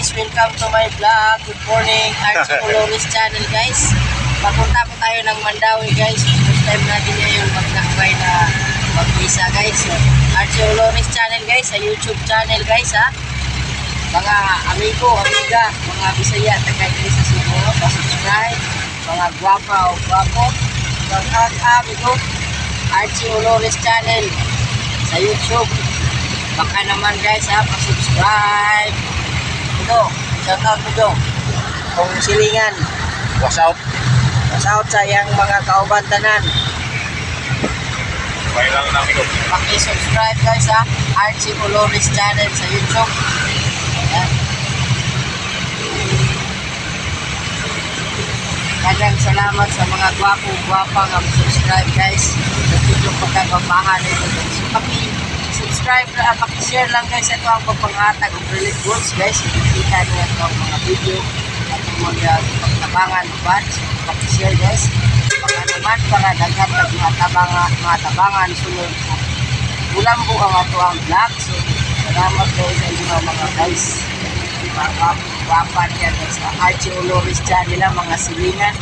guys, welcome to my vlog. Good morning, Archie Olores channel guys. Papunta po tayo ng Mandawi guys. First time natin yung maglakbay na mag-visa guys. Archie Olores channel guys, sa YouTube channel guys ha. Mga amigo, amiga, mga Bisaya, tagay sa Cebu, pa-subscribe. Mga guwapa o guwapo, mga amigo, Archie Olores channel sa YouTube. Baka naman guys ha, pa-subscribe. Ito, shout out mo dong. Kung silingan, Wash out. shout out sa iyang mga kauban tanan. Kaya lang namin ko. Paki-subscribe guys ha, Archie Olores channel sa YouTube. Ayan. Daghang salamat sa mga gwapo-gwapa nga subscribe guys. Nagtutulong pagkagabahan nito guys. Paki-subscribe na, paki-share lang guys. Ito ang pagpanghatag ng relief goods guys. Ikita nyo ito ang mga video at yung mga pagtabangan ba. So, paki-share guys. Baka naman para daghan kag mga tabangan sunod po. Ulam po ang ato ang vlog. So, salamat po sa inyo mga guys. Mga guwapa niya guys. Archie Olores channel lang, mga silingan.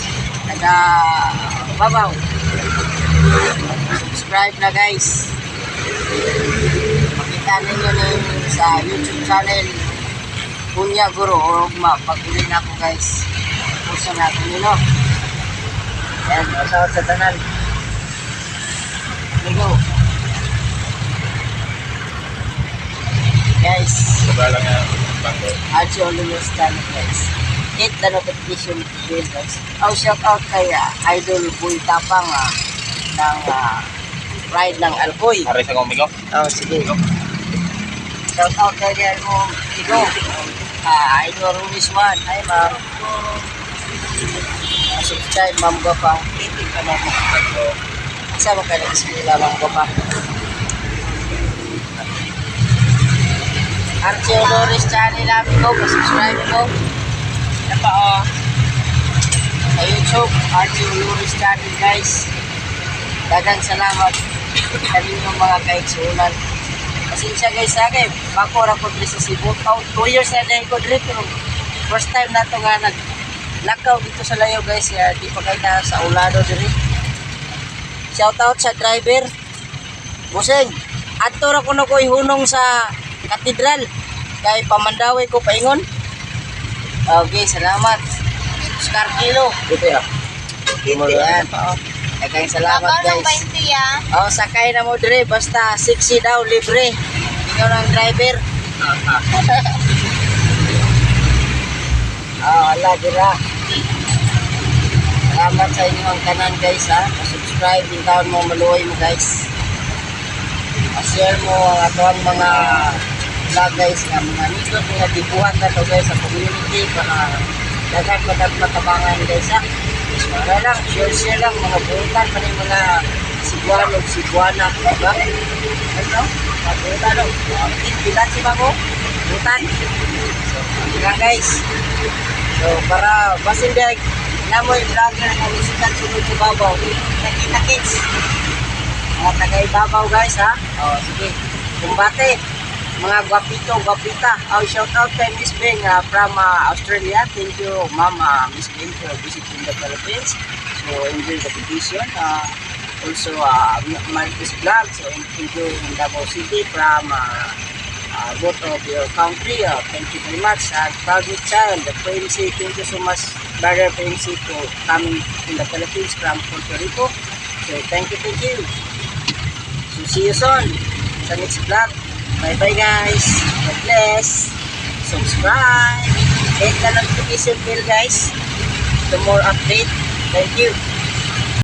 Babaw. Subscribe na guys. Makita ninyo na sa YouTube channel Punya Guru o pag-uling ako guys. Puso natin nyo. Ayan, masawat sa tanan. Amigo. Guys, Sobra lang yan. Bangko. Archie Olores channel guys. Hit the notification bell guys. Shout out kay Idol Boy Tapang ng Pride ng Alcoy. Aray sa kumigo. Sige. Shout out kay mo Igo. Idol Ruiz 1. Hi ma'am. Subscribe ma'am Gopang. Titig ka ma'am. Isa mo ka nag-eskwela ma'am Gopang. Archie Olores channel namin ko. Subscribe ko. Yan pa sa YouTube, Archie Olores channel guys. Daghang salamat sa inyong mga kaigsunan. Pasensya guys sa akin. Bako ra ko diri sa Cebu. 2 years na dahil ko diri pero first time na ito nga naglakaw dito sa layo guys. Di pa kayo na sa ulado diri. Shout out sa driver. Buseng, adto ra ko na ko ihunong sa katedral. Kay Pamandawi ko paingon. Okay, salamat. Oscar Kilo. Ito ya. Yan. Daghang salamat guys. Sakay na mo dire basta 60 daw libre. Ikaw ang driver. Ala dira. Salamat sa inyo ang tanan guys ha. Subscribe din taon mo maluoy mo guys. Share mo ang atong mga vlog guys nga mga nito nga dibuhat na to guys sa community para daghan matabangan guys ha. Para lang, share lang, mga buutan pa rin mga Cebuano, Cebuana, diba? Ano? Mga buutan, no? Pilat si Bago? Buutan. So, nga guys. So, para basindag, namoy vlogger na musikan sunod sa Babaw. Nakita kids. Mga tagay-babaw guys, ha? Sige. Kumbate. Mga guwapito, guwapita. Shout out kay Miss Beng from Australia. Thank you, Ma'am Miss Beng for visiting the Philippines. So, enjoy the vacation. Also, Marcus Vlog. So, thank you in Davao City from both of your country. Thank you very much. Proud child, the PMC. Thank you so much, brother PMC, for coming in the Philippines from Puerto Rico. So, thank you, thank you. So, see you soon sa next vlog. Bye-bye guys. God bless. Subscribe. Hit the notification bell guys. For more update. Thank you.